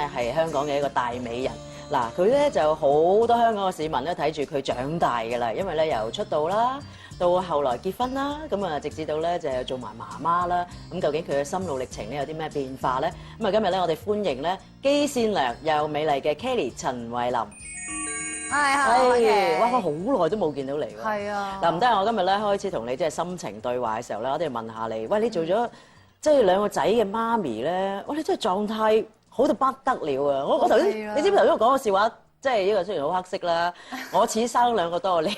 係香港嘅一個大美人。嗱，佢咧就好多香港嘅市民咧睇住佢長大㗎啦，因為咧由出道啦，到後來結婚啦，咁啊直至到咧就做埋媽媽啦。咁究竟佢嘅心路歷程咧有啲咩變化咧？咁啊今日咧我哋歡迎咧既善良又美麗嘅 Kelly 陳慧琳。係，哇！我好耐都冇見到你喎。係啊。嗱，唔得，我今日咧開始同你即係心情對話嘅時候咧，我哋問下你，喂，你做咗即係兩個仔嘅媽咪咧，哇！你真係狀態好到不得了啊！我頭先，你知唔知頭先我講個笑話，即係呢個雖然好黑色啦，我似生兩個多過你。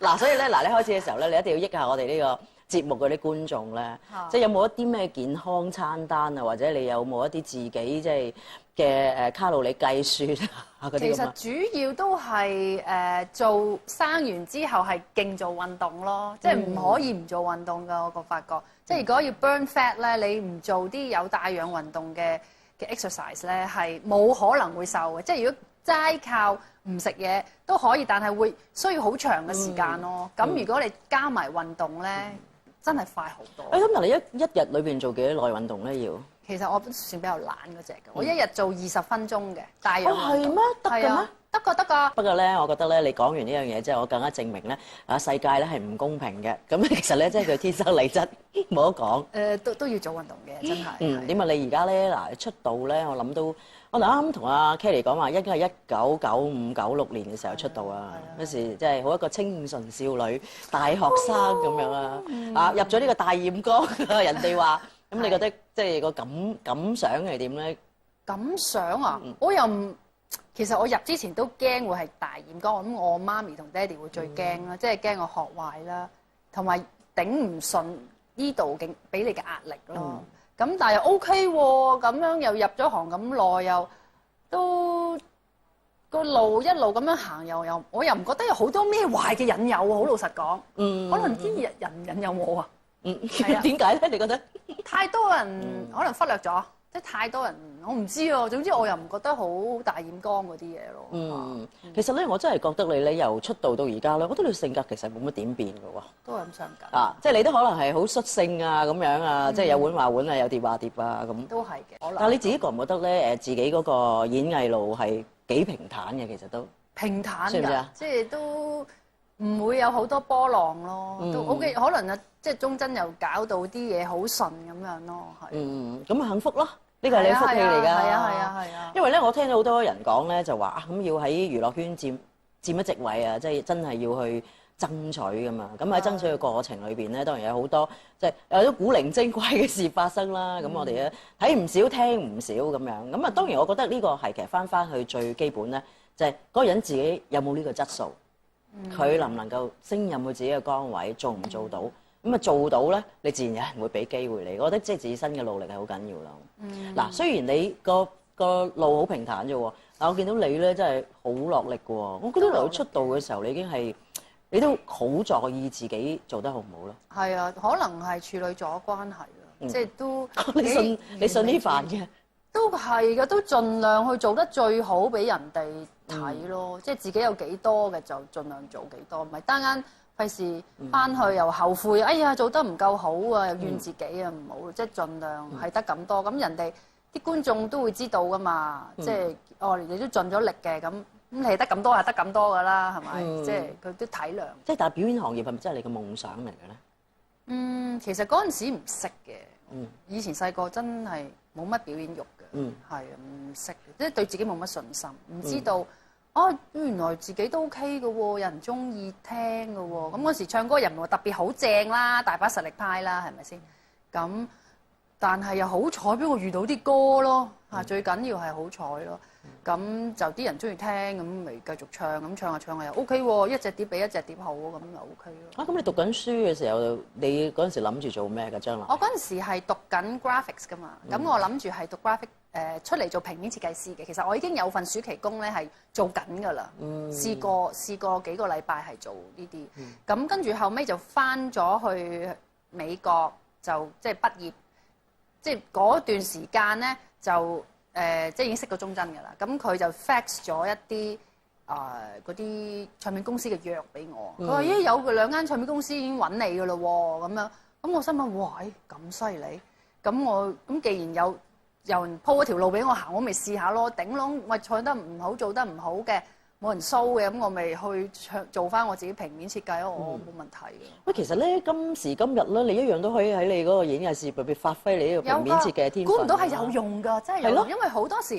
嗱，所以咧，嗱，你開始嘅時候咧，你一定要益下我哋呢個節目嗰啲觀眾咧，即係有冇一啲咩健康餐單啊，或者你有冇一啲自己即係嘅卡路里計算啊嗰啲咁啊？其實主要都係做生完之後係勁做運動咯，即係唔可以唔做運動㗎。我發覺，即係如果要 burn fat 咧，你唔做啲有帶氧運動嘅 exercise 咧，係冇可能會瘦嘅。即係如果齋靠唔食嘢都可以，但係會需要好長嘅時間咯。咁如果你加埋運動咧，真係快好多。咁嗱，你一日裏邊做幾多耐運動咧？要？其實我算比較懶嗰隻嘅，我一日做20分鐘嘅帶氧運動。係咩？得嘅咩？得㗎得㗎。不過咧，我覺得咧，你講完呢樣嘢之後，我更加證明咧，世界咧係唔公平嘅。咁其實咧，即係佢天生麗質，冇得講。都要做運動嘅，真係。點啊？你而家咧嗱出道咧，我諗到我啱同阿 Kelly 講話，應該係1995、96年嘅時候出道啊。嗰時即係好一個清純少女、大學生咁樣啊。入咗呢個大染缸，人哋話。咁你覺得即係個感想係點咧？感想啊，我又唔，其實我入之前都驚會係大染缸，咁我媽咪同爹哋會最驚啦，即係驚我學壞啦，同埋頂唔順呢度嘅俾你嘅壓力咯。咁但係又 OK 喎，咁樣又入咗行咁耐，又都個路一路咁樣行，又我又唔覺得有好多咩壞嘅引誘喎。好老實講，可能啲人引誘我啊。係啊，點解咧？你覺得太多人可能忽略咗，即係太多人，我唔知喎。總之我又唔覺得好大染缸嗰啲嘢咯。其實咧，我真係覺得你由出道到而家咧，我覺得你性格其實冇乜點變嘅喎。都係咁相近。即係你都可能係好率性啊咁樣啊，即係有碗話碗啊，有碟話碟啊咁。都係嘅。但係你自己覺唔覺得咧？自己嗰個演藝路係幾平坦嘅？其實都平坦算唔算啊？即係都唔會有好多波浪咯。都 OK，可能啊。即係中間又搞到啲嘢好順咁樣咯，係。咁幸福咯，呢個係你福氣嚟㗎。係啊。因為咧，我聽到好多人講咧，就話咁要喺娛樂圈佔一席位啊，即係真係要去爭取㗎嘛。咁喺爭取嘅過程裏邊咧，當然有好多即係有啲古靈精怪嘅事發生啦。咁我哋咧睇唔少聽唔少咁樣。咁啊，當然我覺得呢個係其實翻去最基本咧，就係嗰個人自己有冇呢個質素，佢能唔能夠升任佢自己嘅崗位，做唔做到？咁啊做到咧，你自然有人會俾機會你。我覺得即係自身嘅努力係好緊要啦。嗱，雖然你個路好平坦啫喎，但我見到你咧真係好落力嘅喎。我覺得由出道嘅時候，你已經係你都好在意自己做得好唔好咯。係啊，可能係處女座關係啦，即係都你信呢份嘅？都係嘅，都盡量去做得最好俾人哋睇咯。即係自己有幾多嘅就盡量做幾多，唔係單間。費事翻去又後悔，哎呀做得唔夠好啊，又怨自己啊，唔好，即係盡量係得咁多。咁人哋啲觀眾都會知道噶嘛，即係你都盡咗力嘅，咁你係得咁多係得咁多噶啦，係咪？即係佢都體諒。即係但係表演行業係咪真係你嘅夢想嚟嘅咧？其實嗰陣時唔識嘅，以前細個真係冇乜表演欲嘅，係啊唔識，即係對自己冇乜信心，唔知道。原來自己都 OK 嘅喎，有人中意聽嘅喎。咁嗰時唱歌又唔係特別好正啦，大把實力派啦，係咪先？咁但係又好彩俾我遇到啲歌咯，最緊要係好彩咯。咁就啲人中意聽，咁咪繼續唱，咁唱下唱下又 OK 喎，一隻碟比一隻碟好，咁就 OK 咯。咁你讀緊書嘅時候，你嗰陣時諗住做咩㗎？將來？我嗰陣時係讀緊 graphics 㗎嘛，咁我諗住係讀 graphic。出嚟做平面設計師嘅，其實我已經有份暑期工咧係做緊㗎啦，試過幾個禮拜係做呢啲，咁跟住後尾就翻咗去美國，就即係畢業，即係嗰段時間咧就即係已經識咗鍾真㗎啦，咁佢就 fax 咗一啲嗰啲唱片公司嘅約俾我，佢話咦有2間唱片公司已經揾你㗎咯喎，咁樣，咁我心諗哇咁犀利，咁既然有有人鋪一條路俾我行，我咪試下咯。頂籠喂唱得唔好，做得唔好嘅，冇人騷嘅，咁我咪去做翻我自己平面設計咯，我冇問題嘅。喂，其實咧今時今日咧，你一樣都可以喺你嗰個演藝事業入邊發揮你呢個平面設計嘅天分。估唔到係有用㗎，真係有用。因為好多時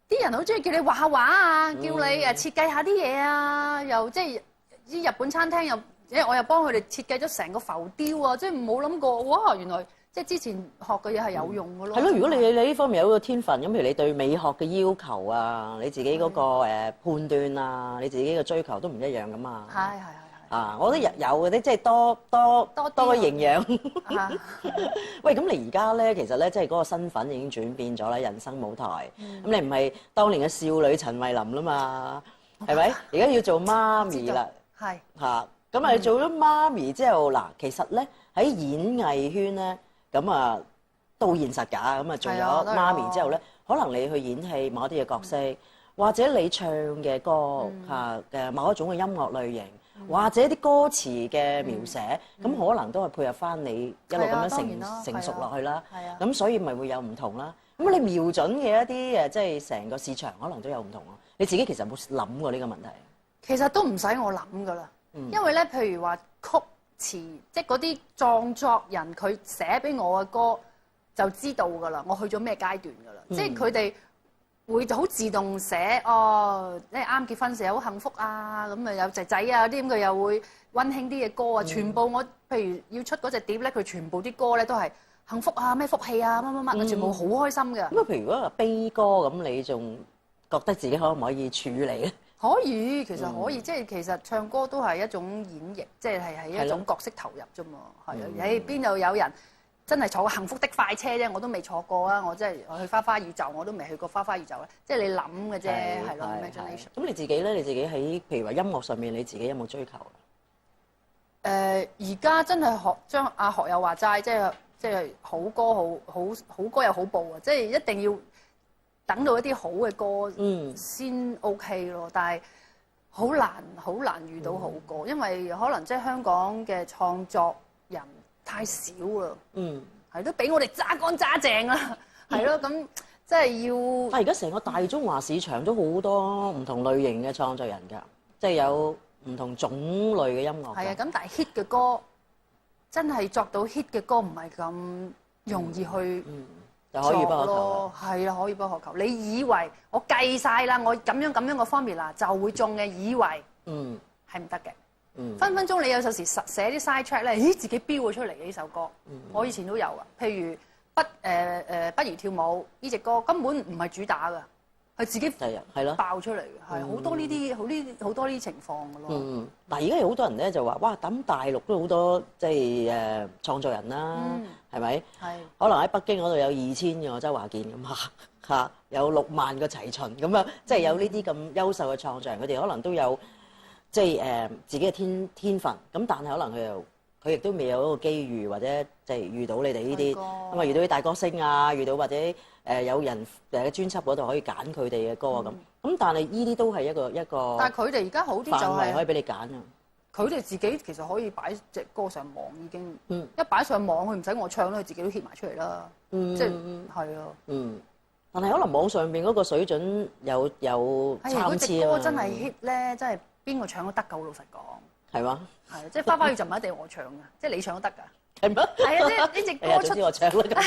啲人好中意叫你畫下畫啊，叫你設計下啲嘢啊，又即係啲日本餐廳又，我又幫佢哋設計咗成個浮雕啊，即係冇諗過哇，原來即係之前學嘅嘢係有用㗎咯。係咯，如果你呢方面有個天分，咁譬如你對美學嘅要求啊，你自己嗰個判斷啊，你自己嘅追求都唔一樣㗎嘛。係。啊，我覺得有嗰啲即係多個營養。喂，咁你而家咧，其實咧，即係嗰個身份已經轉變咗啦，人生舞台。咁你唔係當年嘅少女陳慧琳啦嘛，係咪？而家要做媽咪啦。係。嚇，咁啊做咗媽咪之後，嗱，其實咧喺演藝圈咧，咁啊都現實㗎。咁啊做咗媽咪之後咧，可能你去演戲某一啲嘅角色，或者你唱嘅歌嚇嘅某一種嘅音樂類型。或者啲歌詞嘅描寫，咁可能都係配合翻你一路咁樣成熟落去啦。咁所以咪會有唔同啦。咁你瞄準嘅一啲即係成個市場可能都有唔同咯。你自己其實有冇諗過呢個問題？其實都唔使我諗噶啦，因為咧，譬如話曲詞，即係嗰啲創作人佢寫俾我嘅歌，就知道噶啦，我去咗咩階段噶啦，即係佢哋會好自動寫哦，即係啱結婚時好幸福啊，咁啊有仔仔啊啲咁，佢又會溫馨啲嘅歌啊，全部我譬如要出嗰隻碟咧，佢全部啲歌咧都係幸福啊，咩福氣啊，乜乜乜，全部好開心嘅。咁譬如如果話悲歌咁，你仲覺得自己可唔可以處理咧？可以，其實可以，即係其實唱歌都係一種演繹，即係一種角色投入啫嘛。係啊，邊度有人真係坐過幸福的快車啫？我都未坐過啊！我真係去花花宇宙，我都未去過花花宇宙咧。即係你諗嘅啫，係咯 ，imagination。咁你自己咧？你自己喺譬如話音樂上面，你自己有冇追求？而家真係將阿學友話齋，即係好歌好歌有好報啊！即係一定要等到一啲好嘅歌先 OK 咯。但係好難遇到好歌，因為可能即係香港嘅創作人太少啦，係都俾我哋揸乾揸淨啦，係咯，咁即係要。但係而家成個大中華市場都好多唔同類型嘅創作人㗎，即係有唔同種類嘅音樂。係啊，咁但係 hit 嘅歌真係作到 hit 嘅歌唔係咁容易去就可以不可求。係啦，可以不可求。你以為我計晒啦，我咁樣個 formula 就會中嘅，以為係唔得嘅。分分鐘你有陣時寫啲 side track 咧，咦自己標咗出嚟嘅呢首歌，我以前都有啊。譬如不如跳舞呢隻歌根本唔係主打㗎，係自己爆出嚟嘅，係好多呢啲好多呢啲情況㗎咯。嗱而家有好多人咧就話，哇咁大陸都好多即係創作人啦，係咪？係。可能喺北京嗰度有2000個周華健咁嚇，有6萬個齊秦咁樣，即係有呢啲咁優秀嘅創作人，佢哋可能都有。即係自己嘅天分，咁但係可能佢亦都未有一個機遇，或者即係遇到你哋呢啲咁啊，遇到啲大歌星啊，遇到或者有人嘅專輯嗰度可以揀佢哋嘅歌啊咁但係呢啲都係一個。但係佢哋而家好啲就係可以俾你揀啊！佢哋自己其實可以擺隻歌上網已經，一擺上網佢唔使我唱啦，佢自己都 hit 埋出嚟啦，即係係啊。但係可能網上邊嗰個水準有參差啊嘛。嗰隻歌真係 hit 咧，真係。邊個唱都得㗎，老實講。係嘛？係，即係花花宇宙唔一定係我唱㗎，即係你唱都得㗎。係咩？係啊，即係呢隻歌出。我唱啦。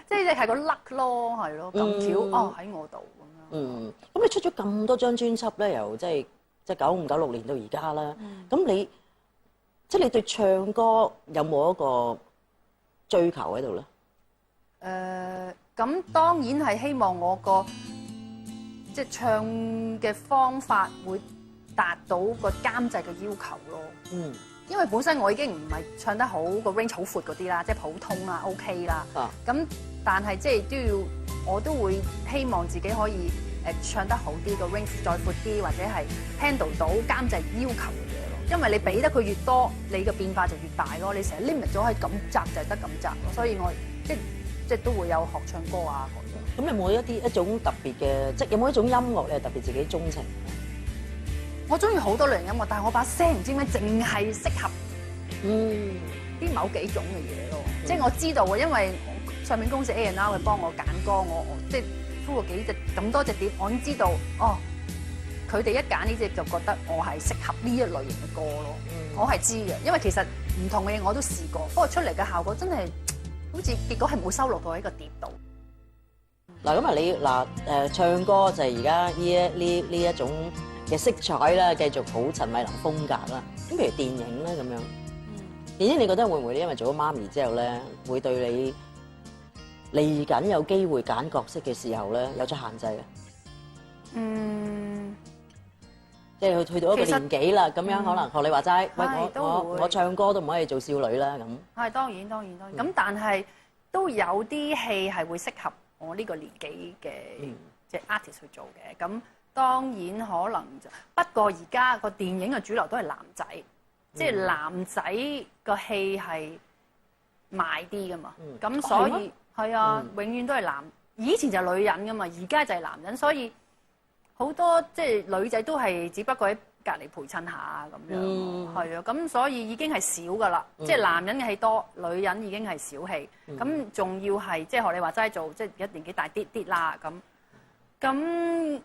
即係係個 luck 咯，係咯，咁巧哦喺我度咁樣。咁你出咗咁多張專輯咧，由即係95、96年到而家啦。咁你即係你對唱歌有冇一個追求喺度咧？咁當然係希望我個即係唱嘅方法會達到個監製嘅要求咯，因為本身我已經唔係唱得好個 range 好闊嗰啲啦，即係普通啦 OK 啦，咁但係即係我都會希望自己可以唱得好啲，個 range 再闊啲，或者係 handle 到監製要求嘅嘢咯。因為你俾得佢越多，你嘅變化就越大咯。你成日 limit 咗喺咁窄就係得咁窄咯，所以我即係都會有學唱歌啊嗰種。咁有冇一種特別嘅，即係有冇一種音樂你係特別自己鍾情？我中意好多類型音樂，但係我把聲唔知點解淨係適合啲某幾種嘅嘢咯。即係我知道嘅，因為唱片公司 A&R 去幫我揀歌，我即係敷過幾隻咁多隻碟，我已經知道哦，佢哋一揀呢隻就覺得我係適合呢一類型嘅歌咯。我係知嘅，因為其實唔同嘅嘢我都試過，不過出嚟嘅效果真係好似結果係冇收錄到喺個碟度。嗱咁啊，你唱歌就係而家呢一種嘅色彩啦，繼續好陳慧琳風格啦。咁譬如電影咧咁樣，電影你覺得會唔會因為做咗媽咪之後咧，會對你嚟緊有機會揀角色嘅時候咧有咗限制啊？即係去到一個年紀啦，咁樣可能學你話齋，喂我唱歌都唔可以做少女啦咁。係當然。咁但係都有啲戲係會適合我呢個年紀嘅即係 artist 去做嘅。咁當然可能就不過而家個電影嘅主流都係男仔，即係男仔個戲係賣啲㗎嘛。咁所以係啊，永遠都係男。以前就係女人㗎嘛，而家就係男人，所以好多即係女仔都係只不過喺隔離陪襯下咁樣，係啊，咁所以已經係少㗎啦。即係男人嘅戲多，女人已經係少戲。咁仲要係即係學你話齋做，即係而家年紀大啲啦咁。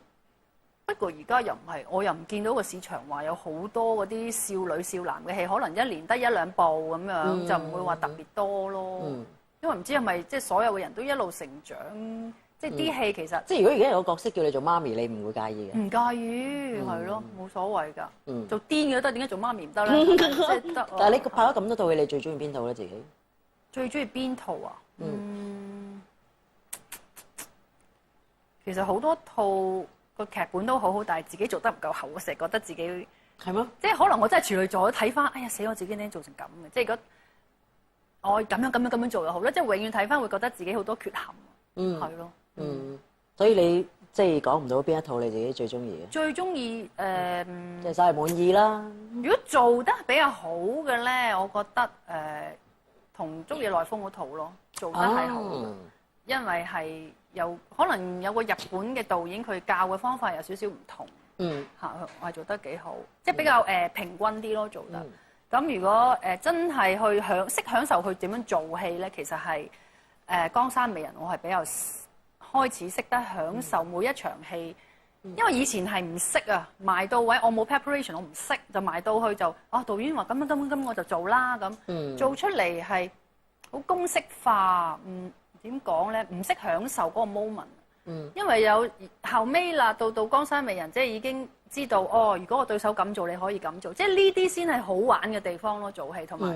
不過而家又唔係，我又唔見到個市場話有好多嗰啲少女少男嘅戲，可能一年得一兩部咁樣，就唔會話特別多咯。因為唔知係咪即係所有嘅人都一路成長。即係啲戲其實，即係如果而家有個角色叫你做媽咪，你唔會介意嘅？唔介意，係咯，冇所謂㗎。做癲嘅都得，點解做媽咪唔得咧？即係得。但係你拍咗咁多套戲，你最中意邊套咧？自己最中意邊套啊？其實好多套個劇本都好好，但係自己做得唔夠好，我成日覺得自己係咩？即係可能我真係處女座，睇翻，哎呀死！我自己點解做成咁嘅？即係如果我咁樣做就好啦，即係永遠睇翻會覺得自己好多缺陷。係咯。所以你即係講唔到邊一套你自己最中意嘅？最中意即係稍為滿意啦。如果做得比較好嘅咧，我覺得同《竹野內豐》嗰套咯，做得係好嘅，因為係有可能有個日本嘅導演，佢教嘅方法有少少唔同。我係做得幾好，即係比較平均啲咯，做得。咁如果真係去識享受佢點樣做戲咧，其實係江山美人，我係比較開始識得享受每一場戲，因為以前係唔識啊，埋到位我冇 preparation， 我唔識就埋到去就導演話咁我就做啦咁，做出嚟係好公式化，點講咧？唔識享受嗰個 moment，因為有後尾啦，到江山美人即係已經知道如果我對手咁做，你可以咁做，即係呢啲先係好玩嘅地方咯，做戲同埋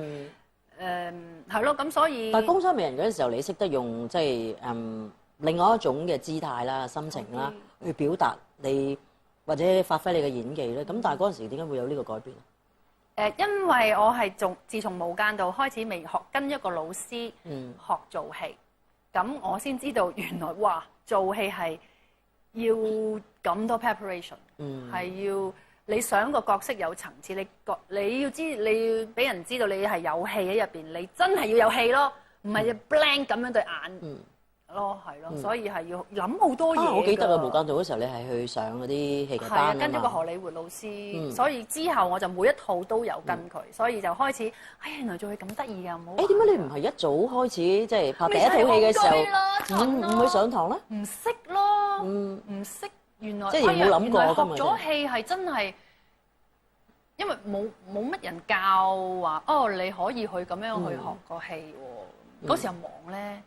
係咯，咁所以。但係江山美人嗰陣時候，你識得用即係另外一種嘅姿態啦、心情啦，去表達你或者發揮你嘅演技咧。咁但係嗰陣時點解會有呢個改變？因為我係自從無間道開始未學跟一個老師學做戲，咁我先知道原來做戲係要咁多 preparation，係要你想個角色有層次，你要俾人知道你係有戲喺入邊，你真係要有戲咯，唔係 blank 咁樣對眼。係咯，所以係要諗好多嘢。我記得啊，無間道嗰時候你係去上嗰啲戲劇班啊嘛。跟咗個荷里活老師，所以之後我就每一套都有跟佢，所以就開始，原來做戲咁得意㗎，唔好。點解你唔係一早開始即係拍第一套戲嘅時候唔去上堂咧？唔識咯，唔識原來。即係冇諗過。學咗戲係真係，因為冇乜人教話，你可以去咁樣去學個戲喎。嗰時候忙咧。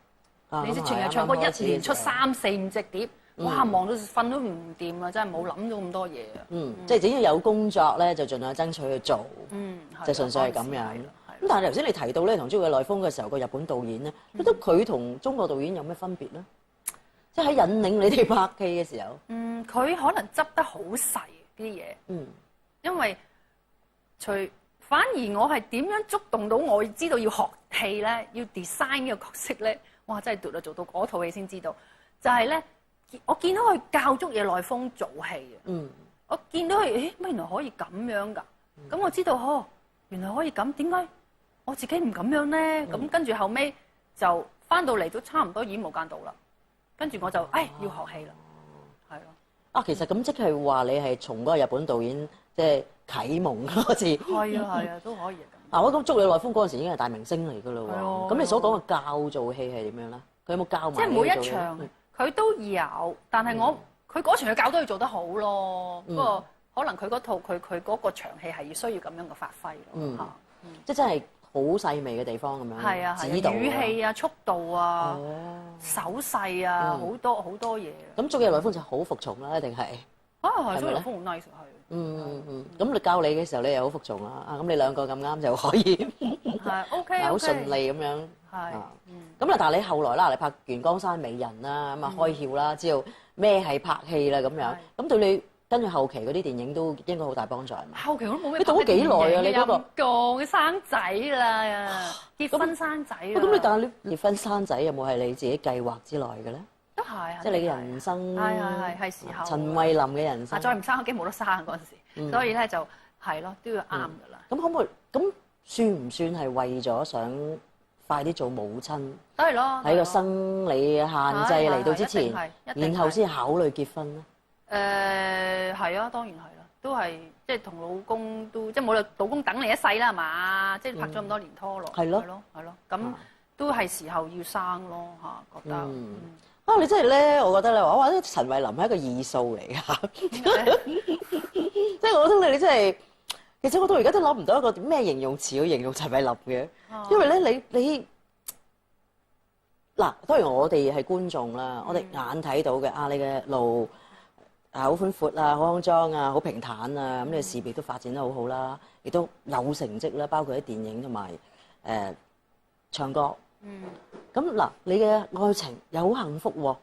你知全日唱歌，一年出3、4、5隻碟，忙到瞓都唔掂啦！真係冇諗到咁多嘢啊！即係只要有工作咧，就盡量爭取去做，就純粹係咁樣。咁但係頭先你提到咧，同《竹野內豐》嘅時候，個日本導演咧，覺得佢同中國導演有咩分別咧？即係喺引領你哋拍戲嘅時候，佢可能執得好細啲嘢，因為反而我係點樣觸動到我知道要學戲咧，要 design 呢個角色咧。哇！真係奪啦，做到嗰套戲先知道，就係咧，我見到佢教竹野內豐做戲啊，我見到佢，乜原來可以咁樣㗎？咁我知道，原來可以咁，點解我自己唔咁樣咧？咁跟住後尾就翻到嚟都差唔多演無間道啦，跟住我就要學戲啦，係咯。其實咁即係話你係從嗰個日本導演即係啟蒙嗰次。係啊，都可以。我覺得竹野內豐嗰陣時已經係大明星嚟㗎啦喎，咁你所講嘅教做戲係點樣咧？佢有冇教埋？即係每一場佢都有，但係佢嗰場嘅教都要做得好咯。不過可能佢嗰套佢嗰個場戲係要需要咁樣嘅發揮咯嚇。即係真係好細微嘅地方咁樣。係啊，指導語氣啊、速度啊、手勢啊，好多嘢。咁竹野內豐就好服從啦，一定係。係竹野內豐好 nice 係。咁你教你嘅時候，你又好服從啦。咁你兩個咁啱就可以。係 OK，好順利咁樣。係。咁啦，但係你後來啦，你拍完《江山美人》啦，咁啊開竅啦，知道咩係拍戲啦咁樣。咁對你跟住後期嗰啲電影都應該好大幫助係嘛？後期我都冇咩。你讀咗幾耐啊？你嗰個講生仔啦，結婚生仔啦。咁你但係你結婚生仔有冇係你自己計劃之內嘅咧？都係。即係你嘅人生。係時候。陳慧琳嘅人生。再唔生，我驚冇得生嗰陣時，所以咧就係咯，都要啱㗎啦。咁可唔可以？咁算唔算係為咗想快啲做母親？都係咯。喺個生理限制嚟到之前，然後先考慮結婚咧？係啊，當然係啦，都係即係同老公都即係冇理由老公等你一世啦，係嘛？即係拍咗咁多年拖落。係咯，咁都係時候要生咯嚇，覺得。你真係咧，我覺得咧，我話陳慧琳係一個異數嚟㗎，即係我覺得你真係，其實我到而家都諗唔到一個咩形容詞去形容陳慧琳嘅，因為咧你嗱，當然我哋係觀眾啦，我哋眼睇到嘅你嘅路好寬闊啊，好康莊啊，好平坦啊，咁你嘅事業都發展得好好啦，亦都有成績啦，包括喺電影同埋唱歌。咁嗱，你嘅愛情又好幸福喎，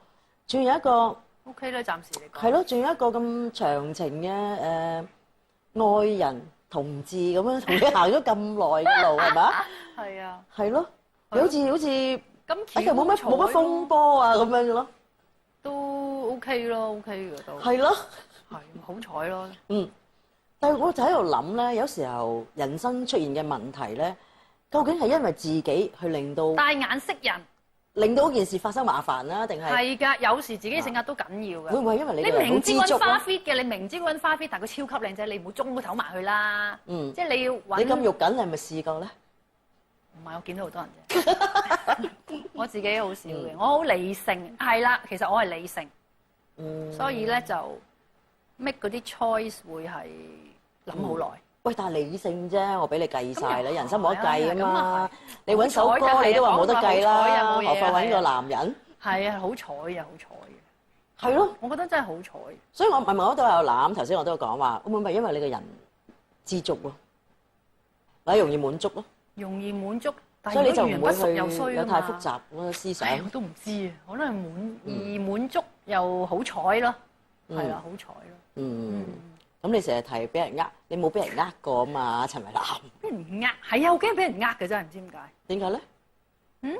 仲有一個 OK 咧，暫時嚟講。係咯，仲有一個咁長情嘅愛人同志咁樣，同你行咗咁耐嘅路係咪？係啊。係咯，你好似咁冇乜風波啊咁樣嘅咯。都 OK 咯 ，OK 嘅都。係咯。係好彩咯。但係我就喺度諗咧，有時候人生出現嘅問題咧。究竟係因為自己去令到帶眼識人，令到件事發生麻煩啦，定係？係㗎，有時自己性格都緊要㗎。會唔會因為你明知嗰個人花 fit 嘅，你明知嗰個人花 fit，但係佢超級靚仔，你唔好中個頭埋去啦。即係你要揾。你咁肉緊，你係咪試過咧？唔係，我見到好多人啫。我自己好少嘅，我好理性。係啦，其實我係理性。所以咧就 make 嗰啲 choice 會係諗好耐。喂，但係理性啫，我俾你計晒啦，人生冇得計啊嘛。你揾首歌你都話冇得計啦，何況揾個男人？係啊，好彩啊，好彩嘅。係咯，我覺得真係好彩。所以我問我都有諗，頭先我都有講話，會唔會因為你個人知足咯，或者容易滿足咯？容易滿足，所以你就唔會去有太複雜嗰個思想。我都唔知啊，可能係滿足又好彩咯，係啊，好彩咯。咁你成日提俾人你冇俾人過啊嘛？陳慧琳俾人係啊，好驚俾人嘅真係唔知點解。點解咧？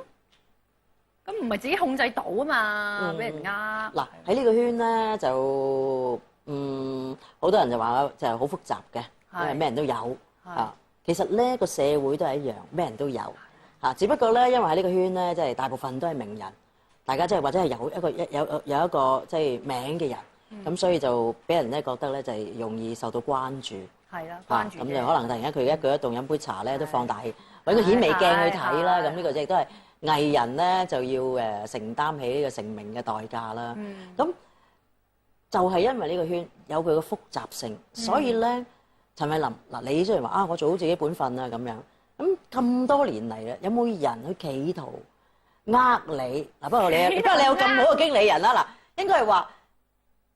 咁唔係自己控制到啊嘛，俾人嗱喺呢個圈咧就好多人就話就係好複雜嘅，因為咩人都有啊。其實咧個社會都係一樣，咩人都有啊。只不過咧，因為喺呢個圈咧，即係大部分都係名人，大家即係或者係有一個即係名嘅人。咁所以就俾人咧覺得咧就係容易受到關注，係啦，關注咁就可能突然間佢一舉一動飲杯茶咧都放大揾個顯微鏡去睇啦，咁呢個亦都係藝人咧就要承擔起呢個成名嘅代價啦。咁就係因為呢個圈有佢嘅複雜性，所以咧陳慧琳嗱，你雖然話我做好自己本分啊咁樣，咁多年嚟咧有冇人去企圖你嗱？不過你有咁好嘅經理人啦，嗱應該係話。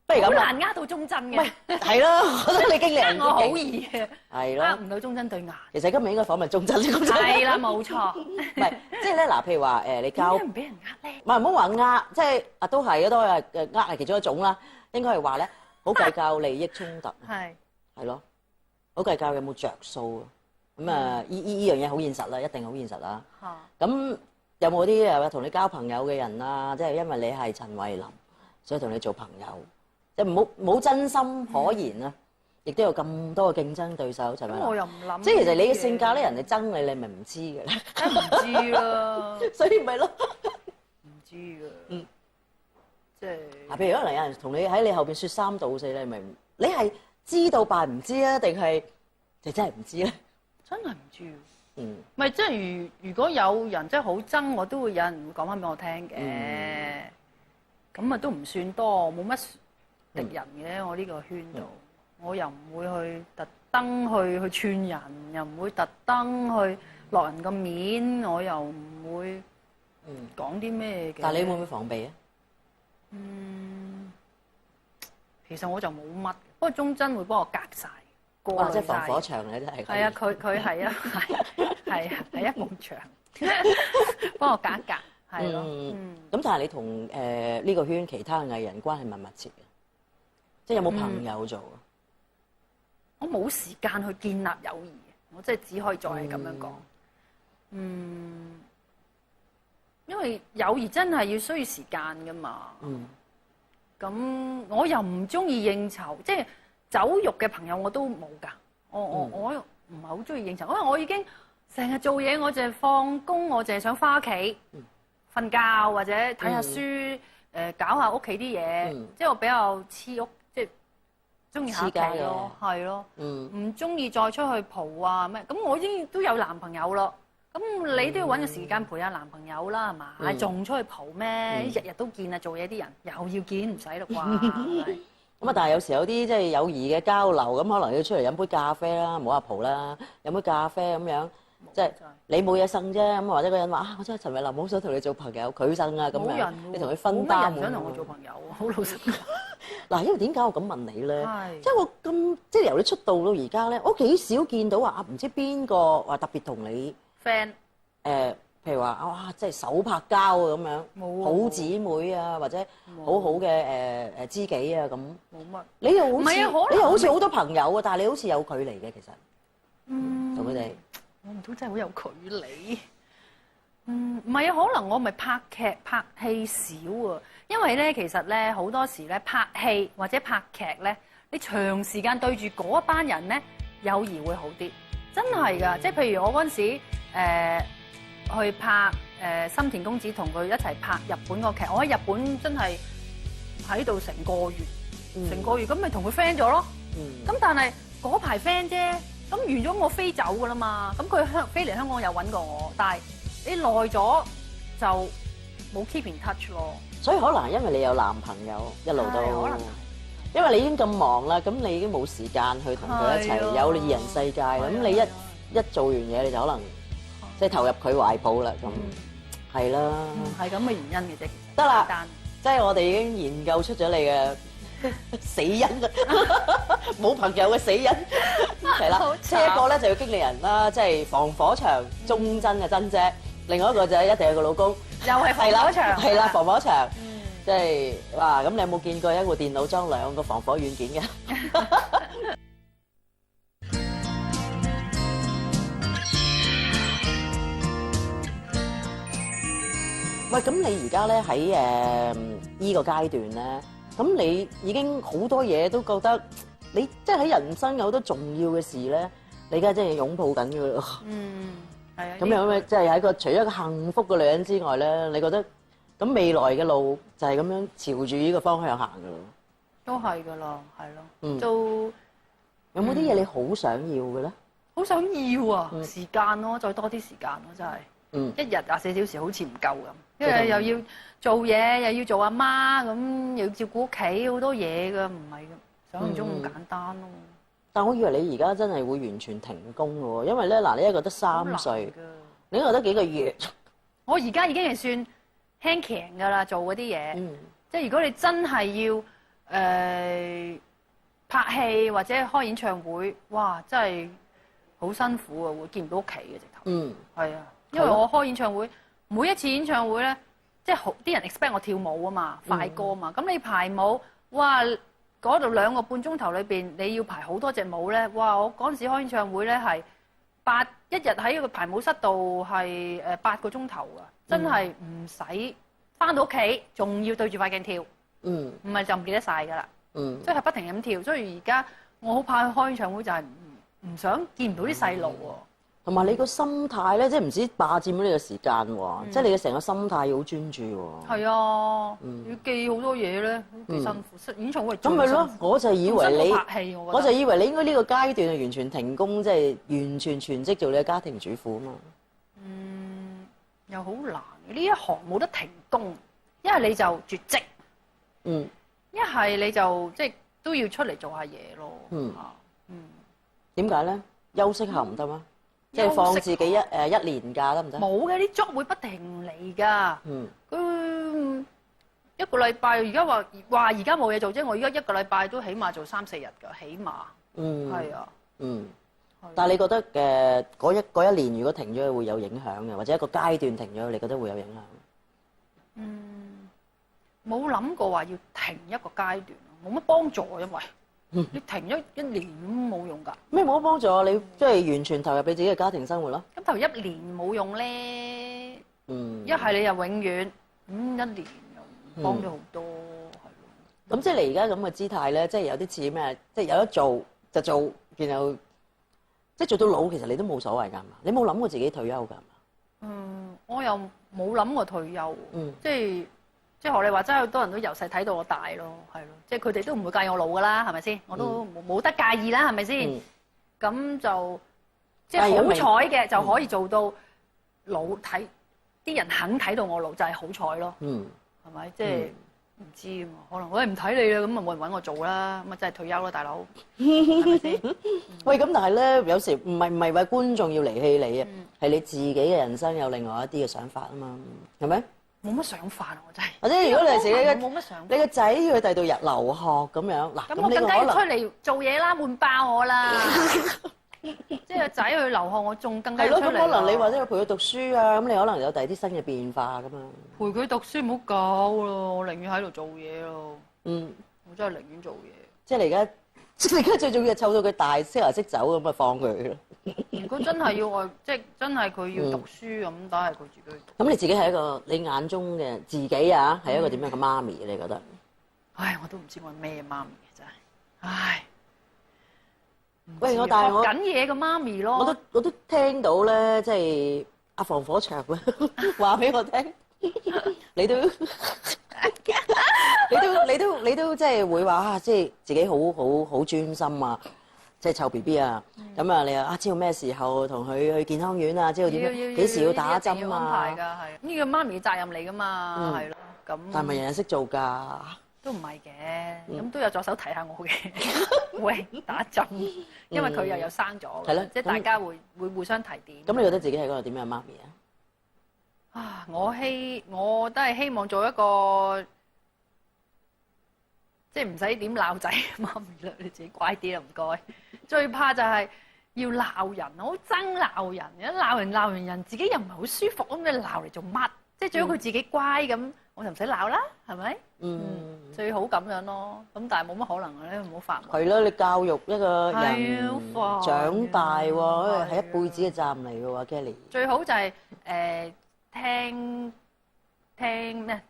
不如咁好難到忠貞嘅，係咯，我覺得你經理人我好易嘅，係咯，唔到忠貞對牙。其實今日應該訪問忠貞呢個。係啦，冇錯。唔係，即係咧嗱，譬如話你交，唔俾人咧？唔好話即係都係係其中一種啦。應該係話咧，好計較利益衝突。係咯，好計較有冇着數啊？咁依樣嘢好現實啦，一定好現實啦。咁有冇啲同你交朋友嘅人啊？即係因為你係陳慧琳，所以同你做朋友。即係冇真心可言啊！亦都有咁多嘅競爭對手，就係咪？我又唔諗。即係其實你嘅性格咧，人哋憎你，你咪唔知嘅咧。唔知啦。所以咪咯。唔知㗎。即係。譬如可能有人同你喺你後邊説三道四，你咪你係知道扮唔知啊，定係就真係唔知咧？真係唔知。咪即係如果有人真係好憎我，都會有人會講翻俾我聽嘅。咁啊都唔算多，冇乜敵人嘅。我呢個圈度，我又唔會去特登去串人，又唔會特登去落人個面，我又唔會講啲咩嘅。但係你會唔會防備啊？其實我就冇乜，不過鐘真會幫我隔晒。哇！即係防火牆你都係。係啊，佢係啊，係一埲牆，幫我隔一隔，係咯。咁但係你同呢個圈其他嘅藝人關係密切嘅，即係有冇朋友做啊？我冇時間去建立友誼嘅，我即係只可以再係咁樣講。因為友誼真係要需要時間㗎嘛。咁我又唔中意應酬，即係酒肉嘅朋友我都冇㗎。我唔係好中意應酬，因為我已經成日做嘢，我淨係放工，我淨係想翻屋企瞓覺或者睇下書，搞下屋企啲嘢。即係我比較黐屋，即係中意喺屋企咯，係咯。唔中意再出去蒲啊咩？咁我已經都有男朋友咯。咁你都要揾個時間陪下男朋友啦，係嘛？仲出去蒲咩？日日都見啊，做嘢啲人又要見，唔使咯啩。咁啊，但係有時有啲即係友誼嘅交流，咁可能要出嚟飲杯咖啡啦，唔好話蒲啦，飲杯咖啡咁樣，即係你冇嘢呻啫，咁或者個人話啊，我真係陳慧琳好想同你做朋友，佢呻啊咁樣，你同佢分擔。冇人想同我做朋友啊，好老實講。嗱，因為點解我咁問你咧？即係我咁即係由你出道到而家咧，我幾少見到話啊，唔知邊個話特別同你 friend 譬如話哇，即係手拍膠啊咁樣，好姊妹啊，或者好好嘅知己啊咁。冇乜。你又好似你又好似好多朋友啊，但係你好似有距離嘅其實。同佢哋。我唔通真係好有距離？唔係啊，可能我咪拍劇拍戲少啊，因為咧其實咧好多時咧拍戲或者拍劇咧，你長時間對住嗰一班人咧，友誼會好啲。真係㗎，即係譬如我嗰陣時去拍深田恭子同佢一齊拍日本個劇，我喺日本真係喺度成個月，咁咪同佢 friend 咗咯。咁但係嗰排 friend 啫，咁完咗我飛走㗎啦嘛。咁佢飛嚟香港又揾過我，但係你耐咗就冇 keep in touch 咯。所以可能因為你有男朋友一路都，可能因為你已經咁忙啦，咁你已經冇時間去同佢一齊有二人世界。咁你一做完嘢你就可能即係投入佢懷抱啦。咁係啦，係咁嘅原因嘅啫。得啦，即係我哋已經研究出咗你嘅死因啦，冇朋友嘅死因係啦。即係一個咧就要經理人啦，即係防火牆忠貞嘅珍姐。另外一個就係一定係個老公，又係防火牆，係啦，防火牆。即係哇！咁你有冇見過一部電腦裝2個防火軟件嘅？喂，咁你而家咧喺依個階段咧，咁你已經好多嘢都覺得你即係喺人生有好多重要嘅事咧，你而家真係擁抱緊㗎咯。係啊。咁樣咩？即係喺個除咗一個幸福嘅女人之外咧，你覺得？咁未來嘅路就係咁樣朝住呢個方向行㗎咯，都係㗎啦，係咯，都有冇啲嘢你好想要嘅咧？好想要啊，時間咯，再多啲時間咯，真係，一日24小時好似唔夠咁，因為又要做嘢，又要做阿媽，咁又要照顧屋企，好多嘢㗎，唔係想象中咁簡單咯。但我以為你而家真係會完全停工㗎喎，因為咧嗱，你一個得3歲，另一個得幾個月，我而家已經係算輕強㗎啦，做嗰啲嘢，即係如果你真係要拍戲或者開演唱會，哇，真係好辛苦啊，會見唔到屋企嘅直頭。係啊，因為我開演唱會，每一次演唱會咧，即係好啲人 expect 我跳舞啊嘛，快歌啊嘛，咁你排舞，哇，嗰度2個半鐘頭裏邊，你要排好多隻舞咧，哇！我嗰陣時開演唱會咧係一日喺個排舞室度係8個鐘頭啊。真係唔使翻到屋企，仲要對住塊鏡跳，唔係就唔記得晒㗎啦。即係不停咁跳，所以而家我好怕去開演唱會，就係唔想見唔到啲細路喎。同埋你個心態咧，即係唔止霸佔咗你個時間喎，即係你嘅成個心態要好專注喎。係啊，要記好多嘢咧，都幾辛苦。演唱會咁咪咯，我就以為你，拍戲我就以為你應該呢個階段係完全停工，即係完全全職做你嘅家庭主婦啊嘛。又好難，呢一行冇得停工，一係你就絕職，一係你就即係都要出嚟做下嘢咯。點解咧？休息下唔得咩？即係放自己一年假得唔得？冇嘅，啲 job 會不停嚟㗎。佢一個禮拜而家話而家冇嘢做，即係我而家一個禮拜都起碼做3-4日㗎，起碼。係啊。但係你覺得嗰一年如果停咗會有影響嘅，或者一個階段停咗，你覺得會有影響？冇諗過話要停一個階段，冇乜幫助，因為你停咗1年咁冇用㗎。咩冇幫助？你即係完全投入俾自己嘅家庭生活咯。咁投入1年冇用咧。一係你又永遠1年又幫咗好多，係咯。咁即係你而家咁嘅姿態咧，即係有啲似咩？即係有得做就做，然後。即係做到老，其實你都冇所謂㗎嘛？你冇諗過自己退休㗎嘛？我又冇諗過退休。即係學你話齋，好多人都由細睇到我大咯，係咯。即係佢哋都唔會介意我老㗎啦，係咪先？我都冇得介意啦，係咪先？咁就即係好彩嘅，就可以做到老睇，啲人肯睇到我老就係好彩咯。係咪？即係。唔知啊嘛，可能我哋唔睇你啦，咁啊冇人揾我做啦，咁啊真係退休啦，大佬，係咪先？喂，咁但係咧，有時唔係話觀眾要離棄你啊，係你自己嘅人生有另外一啲嘅想法啊嘛，係咪？冇乜想法啊，我真係。或者如果你自己冇乜想法，你個仔去第度日留學咁樣，嗱，咁我更加要出嚟做嘢啦，換爆我啦！即係個仔去留學，我仲更加要出嚟。係咯，咁可能你或者去陪佢讀書啊，咁你可能有第二啲新嘅變化噶嘛。陪佢讀書唔好搞咯，我寧願喺度做嘢咯。我真係寧願做嘢。即係你而家最重要係湊到佢大，識嚟識走咁啊，放佢咯。如果真係要即係真係佢要讀書咁，都係佢自己去讀。咁你自己係一個你眼中嘅自己啊，係一個點樣嘅媽咪？你覺得？唉，我都唔知我係咩媽咪嘅真係，唉。喂，但係我緊嘢個媽咪咯，我都聽到咧，即係阿防火牆咧話俾我聽，你都即係會話啊，即係自己好專心啊，即係湊 BB 啊，咁啊你啊知道咩時候同佢去健康院啊，知道點樣幾時要打針啊，安排㗎係，呢個媽咪嘅責任嚟㗎嘛，係咯，咁但係咪人人識做㗎？都唔係嘅，咁都有助手提下我嘅，喂打針，因為佢又有生咗，係咯，即係大家會互相提點。咁你覺得自己係一個點樣嘅媽咪啊？啊，我都係希望做一個，即係唔使點鬧仔嘅媽咪啦，你自己乖啲啦，唔該。最怕就係要鬧人，我好憎鬧人，一鬧完人自己又唔係好舒服，咁你鬧嚟做乜？即係最好佢自己乖咁。我就唔使鬧啦，係咪？最好咁樣咯。咁但係冇乜可能嘅咧，唔好煩。係咯，你教育一個人長大喎，係一輩子嘅責任嚟嘅喎 Kelly。最好就係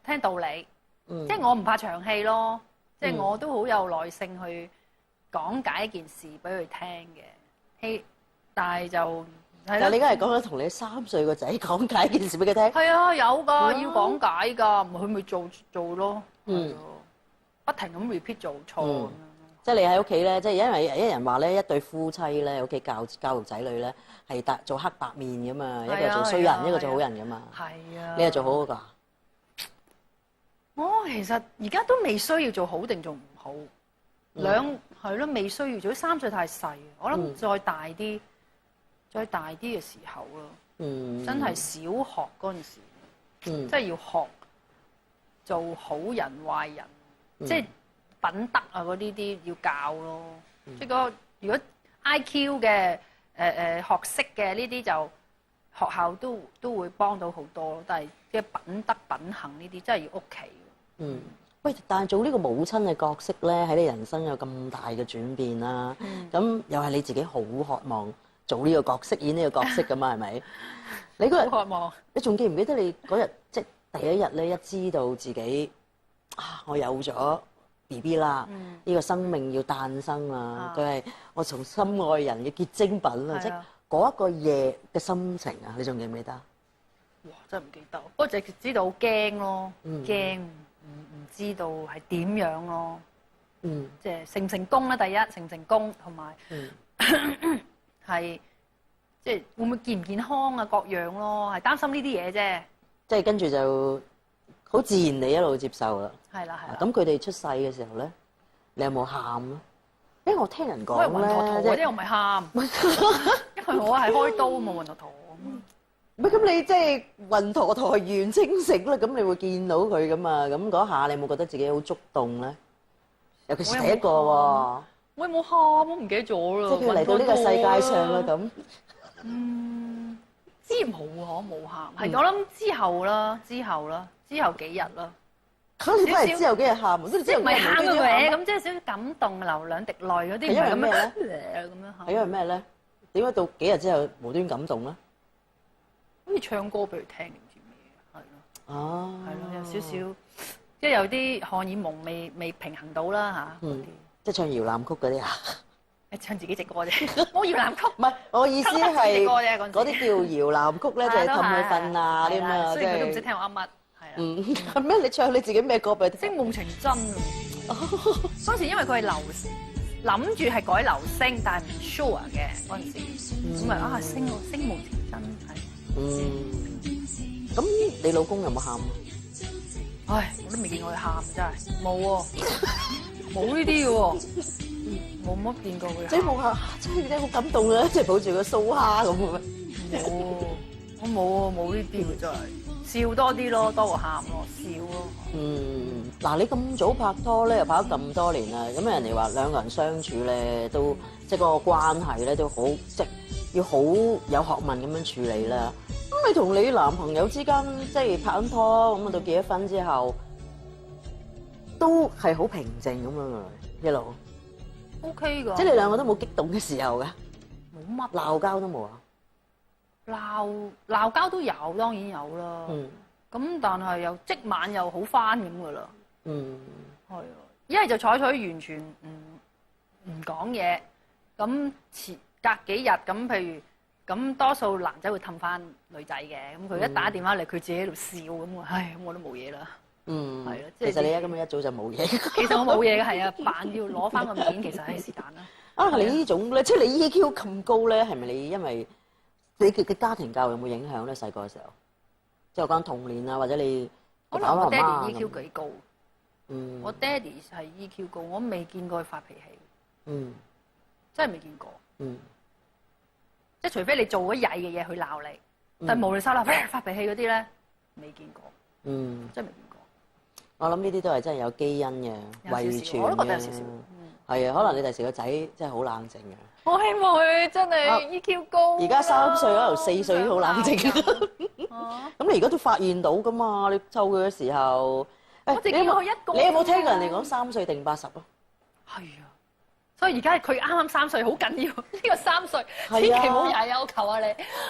聽道理，即係我唔怕長氣咯。即係我都好有耐性去講解一件事俾佢聽嘅。但係就。但係你而家係講緊同你3歲個仔講解件事俾佢聽。係啊，有㗎，要講解㗎，唔係佢咪做咯。不停咁 repeat 做錯咁樣。即係你喺屋企咧，即係因為一人話咧，一對夫妻咧，屋企教育仔女咧係做黑白面㗎嘛，一個做衰人，一個做好人㗎嘛。係啊。你係做好嗰個？我其實而家都未需要做好定做唔好，係咯，未需要做。3歲太細，我諗再大啲。再大啲嘅時候咯，真係小學嗰陣時，即係要學做好人壞人，即係品德啊嗰啲要教咯。即係如果 IQ 嘅學識嘅呢啲就學校都會幫到好多，但係嘅品德品行呢啲真係要屋企。喂，但係做呢個母親嘅角色咧，喺你人生有咁大嘅轉變啦，咁又係你自己好渴望做呢個角色，演呢個角色㗎嘛，係咪？你嗰日渴望，你仲記唔記得你嗰日即係第一日咧，一知道自己我有咗 BB 啦，呢個生命要誕生啦，佢係我從心愛人嘅結晶品啦，即係嗰一個夜嘅心情啊，你仲記唔記得？哇！真係唔記得，不過就知道好驚咯，驚唔知道係點樣咯。即係成唔成功咧？第一成唔成功，同埋係即係會唔會健唔健康啊？各樣咯，係擔心呢啲嘢啫。即係跟住就好自然地一路接受啦。係啦係啦。咁佢哋出世嘅時候咧，你有冇喊咧？因為我聽人講咧，暈陀陀嗰啲我唔係喊，因為我係開刀嘛，暈陀陀。唔係咁你即係暈陀陀完清醒啦，咁你會見到佢噶嘛？咁嗰下你有冇覺得自己好觸動咧？尤其是第一個喎。我有冇喊？我唔記得咗啦。即係佢嚟到呢個世界上啦咁。之冇啊，冇喊。係我諗之後幾日啦。咁你翻嚟之後幾日喊？即係唔係喊嘅嘢咁，即係少少感動，流兩滴淚嗰啲。係因為咩咧？咁樣喊。係因為咩咧？點解到幾日之後無端感動咧？好似唱歌俾佢聽定唔知咩？係咯。哦。係咯，有少少，即係有啲荷爾蒙未平衡到啦嚇。即係唱搖籃曲嗰啲啊？誒，唱自己隻歌啫。我搖籃曲。唔係，我意思係嗰啲叫搖籃曲咧，就係氹佢瞓啊啲咁啊，即係。佢都唔識聽我噏乜。係咩？你唱你自己咩歌俾佢聽？星夢情真嗰時因為佢係諗住係改流星，但係唔 sure 嘅嗰陣時，咁啊星夢情真係。咁你老公有冇喊？唉，我都未見過佢喊，真係冇喎，冇呢啲嘅喎，冇乜見過佢。即係冇喊，真係好感動啊！即係抱住個蘇蝦咁嘅咩？我冇啊，冇呢啲嘅真係。笑多啲咯，多過喊咯，笑咯。嗱，你咁早拍拖咧，又拍咗咁多年啦，咁人哋話兩個人相處咧，都即係嗰個關係咧，都好即係要好有學問咁樣處理啦。咁你同你男朋友之間即係拍緊拖，咁啊到結咗婚之後，都係好平靜咁樣啊，一路。OK 㗎。即係你兩個都冇激動嘅時候㗎？冇乜。鬧交都冇啊？鬧交都有，當然有啦。咁但係又即晚又好翻咁噶啦。係啊，一係就採取完全唔講嘢，咁隔幾日咁，譬如咁多數男仔會氹翻女仔嘅，咁佢一打電話嚟，佢自己喺度笑咁啊，唉，咁我都冇嘢啦。係咯，即係其實你咁樣一早就冇嘢。其實我冇嘢嘅，係啊，扮要攞翻個面，其實係是但啦。啊，你呢種咧，即係你 EQ 咁高咧，係咪你因為？你嘅家庭教育有冇影響咧？細個嘅時候，即係我講童年啊，或者你可能我爹哋 EQ 幾高。我爹哋係 EQ 高，我未見過佢發脾氣。真係未見過。即係除非你做咗曳嘅嘢去鬧你，但係無厘頭鬧發脾氣嗰啲咧，未見過。真係未見過。我諗呢啲都係真係有基因嘅遺傳嘅。我都覺得有少少。係啊，可能你第時個仔真係好冷靜嘅。我希望佢真係 EQ 高。而家3歲嗰度4歲好冷靜。咁你而家都發現到㗎嘛？你湊佢嘅時候，我淨見佢一個。你有冇聽過人哋講3歲定80咯？係啊，所以而家佢啱啱3歲，好緊要。呢個3歲，千祈唔好曳啊！我求下你，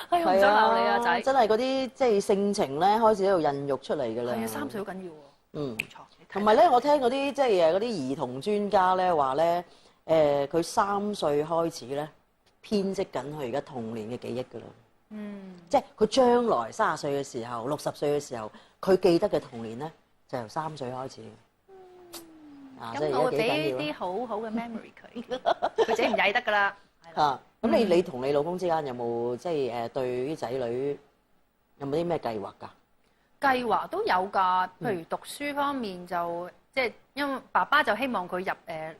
哎呀，唔想鬧你啊仔。真係嗰啲即係性情咧，開始喺度孕育出嚟㗎啦。係啊，3歲好緊要喎。冇錯。同埋咧，我聽嗰啲即係嗰啲兒童專家咧話咧，佢3歲開始咧編織緊佢而家童年嘅記憶㗎啦。即係佢將來30歲嘅時候、60歲嘅時候，佢記得嘅童年咧就由3歲開始。咁我會俾啲好好嘅 memory 佢，佢自己唔曳得㗎啦。咁你同你老公之間有冇即係對啲仔女有冇啲咩計劃㗎？計劃都有㗎，譬如讀書方面就即係因為爸爸就希望佢入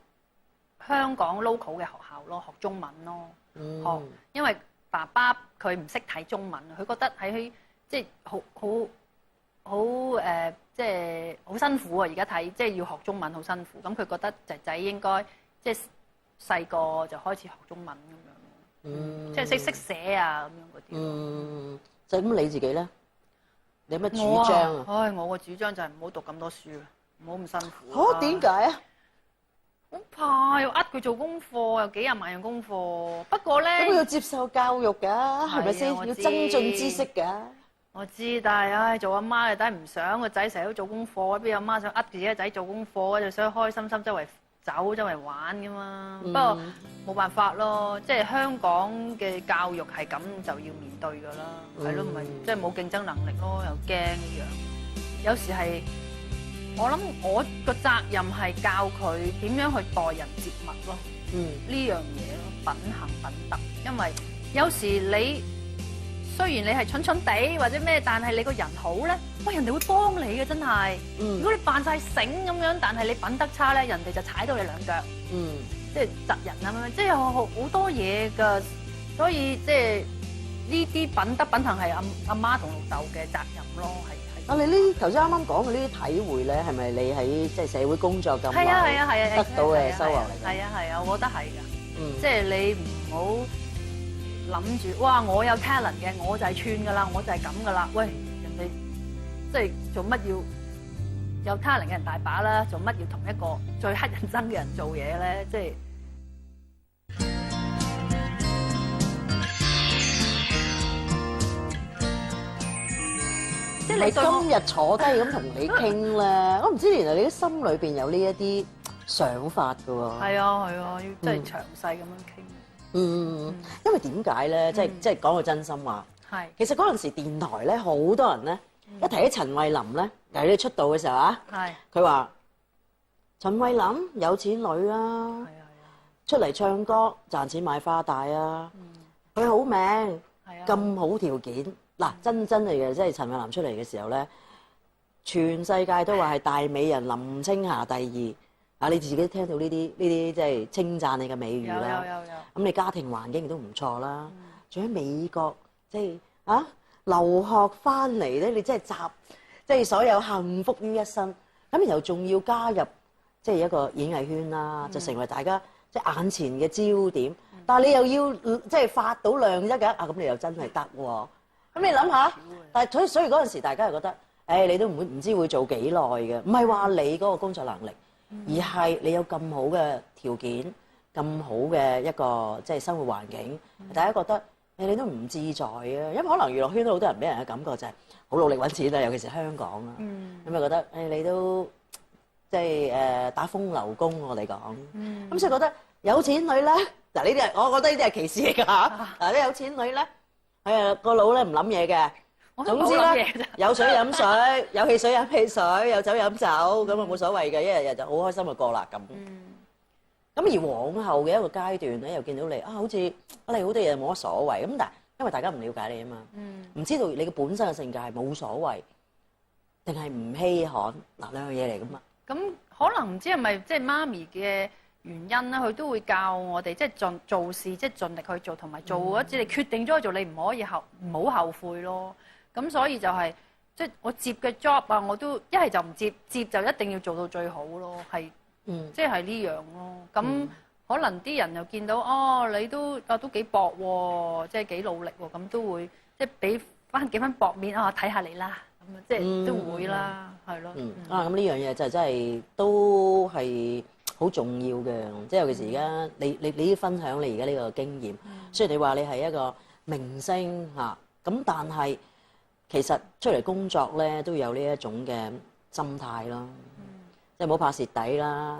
香港 local 嘅學校咯，學中文咯，因為爸爸佢唔識睇中文，佢覺得喺即係即係好辛苦啊！而家睇即係要學中文好辛苦，咁佢覺得仔仔應該即係細個就開始學中文咁樣，即係識寫啊咁樣嗰啲。就咁你自己咧？你有乜主張啊？唉，我個主張就係唔好讀咁多書啦，唔好咁辛苦。嚇？點解啊？好怕又呃佢做功課，又幾廿萬樣功課。不過咧，咁要接受教育㗎，係咪先？要增進知識㗎。我知，但係唉，做阿媽嘅梗係唔想個仔成日都做功課，邊有媽想呃自己個仔做功課，就想開開心心周走周圍玩噶嘛。不過冇辦法咯，即係香港嘅教育係咁就要面對㗎啦，係咯，唔係即係冇競爭能力咯，又驚呢樣。有時係我諗我個責任係教佢點樣去待人接物咯，呢樣嘢咯，品行品德。因為有時你雖然你係蠢蠢地或者咩，但係你個人好咧，喂人哋會幫你嘅真係。如果你扮晒醒咁樣，但係你品德差咧，人哋就踩到你兩腳。即係窒人啊咁樣，即係有好多嘢㗎，所以即係呢啲品德品行係阿媽同老豆嘅責任咯，係。啊，你呢頭先啱啱講嘅呢啲體會咧，係咪你喺即係社會工作咁耐得到嘅收穫嚟嘅？係啊，我覺得係㗎。即係你唔好諗住，哇！我有 talent 嘅，我就係串㗎啦，我就係咁㗎啦。喂，人哋即係做乜要有 talent 嘅人大把啦，做乜要同一個最乞人憎嘅人做嘢咧？即係。即係你今日坐低咁同你傾咧，我唔知原來你啲心裏邊有呢一啲想法㗎喎。係啊，要真係詳細咁樣傾。因為點解咧？即係講個真心話。係。其實嗰陣時電台咧，好多人咧一提起陳慧琳咧，尤其你出道嘅時候啊，佢話陳慧琳有錢女啊，出嚟唱歌賺錢買花帶啊，佢好命，咁好條件。嗱，真嚟嘅，即係陳慧琳出嚟嘅時候咧，全世界都話係大美人林青霞第二。啊，你自己聽到呢啲即係稱讚你嘅美譽啦。有。咁你家庭環境亦都唔錯啦。仲喺美國即係留學翻嚟咧，你真係即係所有幸福於一身。咁然後仲要加入即係一個演藝圈啦，就成為大家即係眼前嘅焦點。但係你又要即係發到亮一嘅咁你又真係得喎。咁你諗下，但係所以嗰陣時大家係覺得，你都唔知會做幾耐嘅，唔係話你嗰個工作能力，而係你有咁好嘅條件，咁好嘅一個即係生活環境，大家覺得你都唔自在啊，因為可能娛樂圈都好多人俾人嘅感覺就係好努力揾錢啊，尤其是香港啊，咁咪覺得你都即係打風流工我哋講，咁所以覺得有錢女咧，嗱呢啲係我覺得呢啲係歧視嚟㗎嚇，嗱啲有錢女咧。個腦咧唔諗嘢嘅，總之咧有水飲水，有汽水飲汽水，有酒飲酒，咁啊冇所謂嘅，一日日就好開心就過啦咁。咁而往後嘅一個階段咧，又見到你好似你好多嘢冇乜所謂咁，但係因為大家唔了解你啊嘛，唔知道你嘅本身嘅性格係冇所謂，定係唔稀罕嗱兩樣嘢嚟噶嘛。咁可能唔知係咪即係媽咪嘅原因咧，佢都會教我哋即係做事，即係盡力去做，同埋做一啲你決定咗去做，你唔可以唔好後悔咯。咁所以就係即係我接嘅 job 啊，我都一係就唔接，接就一定要做到最好咯。係，即係呢樣咯。咁可能啲人又見到你都幾搏喎，即係幾努力喎，咁都會即係俾翻幾分薄面睇下你啦，咁啊即係都會啦，係咯。咁呢樣嘢就真係都係好重要嘅，即係尤其是而家你分享你而家呢個經驗。雖然你話你係一個明星嚇，咁但係其實出嚟工作咧都有呢一種嘅心態啦，即係唔好怕蝕底啦，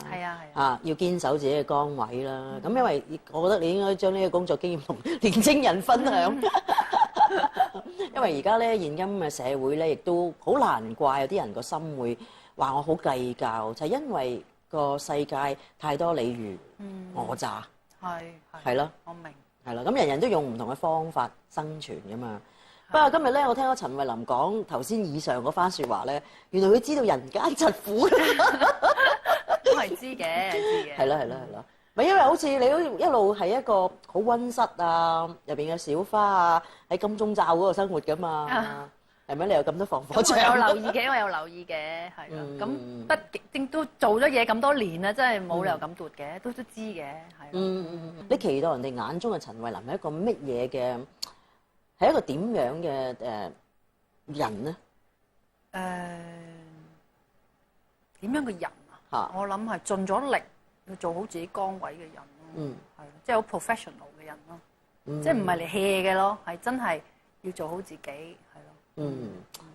要堅守自己嘅崗位啦。咁因為我覺得你應該將呢個工作經驗同年青人分享，因為而家咧現今嘅社會咧，亦都好難怪有啲人個心會話我好計較，就係因為個世界太多你虞我詐，係咯，我明，係咯，咁人人都用唔同嘅方法生存噶嘛。不過今日咧，我聽咗陳慧琳講頭先以上嗰番説話咧，原來佢知道人間疾苦，都係知嘅，係咯。咪因為好似你一路係一個好溫室啊，入邊嘅小花啊，喺金鐘罩嗰度生活噶嘛。係咪？你有咁多防火牆？我有留意嘅，係咯。咁畢竟都做咗嘢咁多年啦，真係冇理由咁奪嘅，都知嘅，係。你期待人哋眼中嘅陳慧琳係一個乜嘢嘅？係一個點樣嘅人呢？點樣嘅人啊？我諗係盡咗力要做好自己崗位嘅人咯。係即係好 professional 嘅人咯。即係唔係嚟 hea 嘅咯？係真係要做好自己，係咯。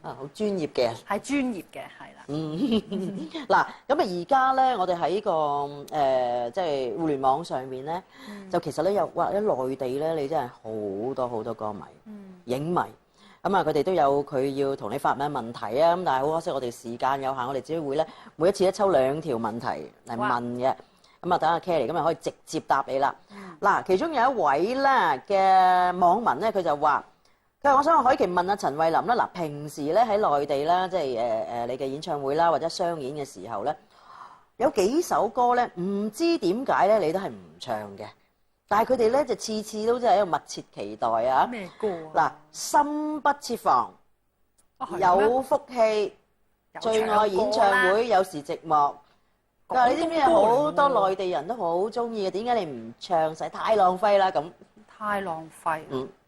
好專業嘅，係專業嘅，係啦。嗱，咁啊而家咧，我哋喺個即係互聯網上面咧，就其實咧有或者內地咧，你真係好多好多歌迷、影迷。咁啊，佢哋都有佢要同你發問問題啊，咁但係好可惜，我哋時間有限，我哋只會咧每一次抽2條問題嚟問嘅。咁啊，等阿 Kelly 咁啊可以直接答你啦。嗱，其中有一位咧嘅網民咧，佢就話：佢話我想海琪問阿陳慧琳啦，嗱，平時咧喺內地啦，即係你嘅演唱會啦，或者商演嘅時候咧，有幾首歌咧，唔知點解咧，你都係唔唱嘅。但係佢哋咧就次次都真係一個密切期待啊！咩歌啊？嗱，心不設防，有福氣，最愛演唱會，有時寂寞。佢話你知唔知好多內地人都好中意嘅？點解你唔唱？使太浪費啦咁。太浪費。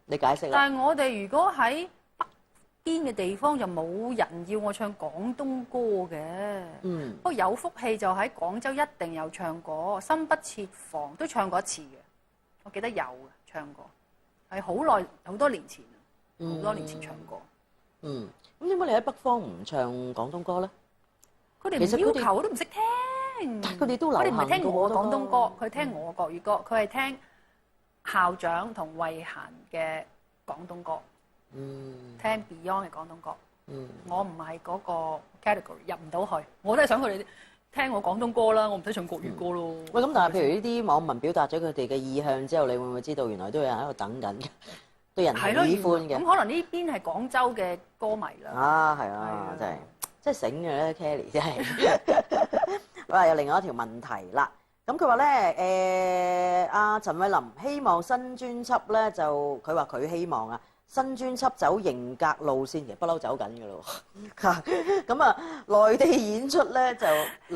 你解釋啦。但係我哋如果喺北邊嘅地方，就冇人要我唱廣東歌嘅。不過有福氣就喺廣州一定有唱過，心不設防都唱過一次嘅。我記得有嘅唱過，係好耐好多年前，好多年前唱過。咁點解你喺北方唔唱廣東歌咧？佢哋唔要求，我都唔識聽。但係佢哋都流行。佢哋唔係聽我廣東歌，佢聽我國語歌，佢係聽校長同慧嫻嘅廣東歌，聽 Beyond 嘅廣東歌。我唔係嗰個 category，入唔到去。我都係想佢哋聽我廣東歌啦，我唔使唱國語歌咯。喂，咁但係譬如呢啲網民表達咗佢哋嘅意向之後，你會唔會知道原來都有人喺度等緊嘅，對人係喜歡嘅？咁可能呢邊係廣州嘅歌迷啦。係啊，真係醒嘅咧 ，Kelly 真係。哇，有另外一條問題啦。咁佢話咧，阿陳慧琳希望新專輯咧，就佢話佢希望啊。新專輯走型格路線，其實不嬲走緊嘅咯。咁啊，內地演出咧就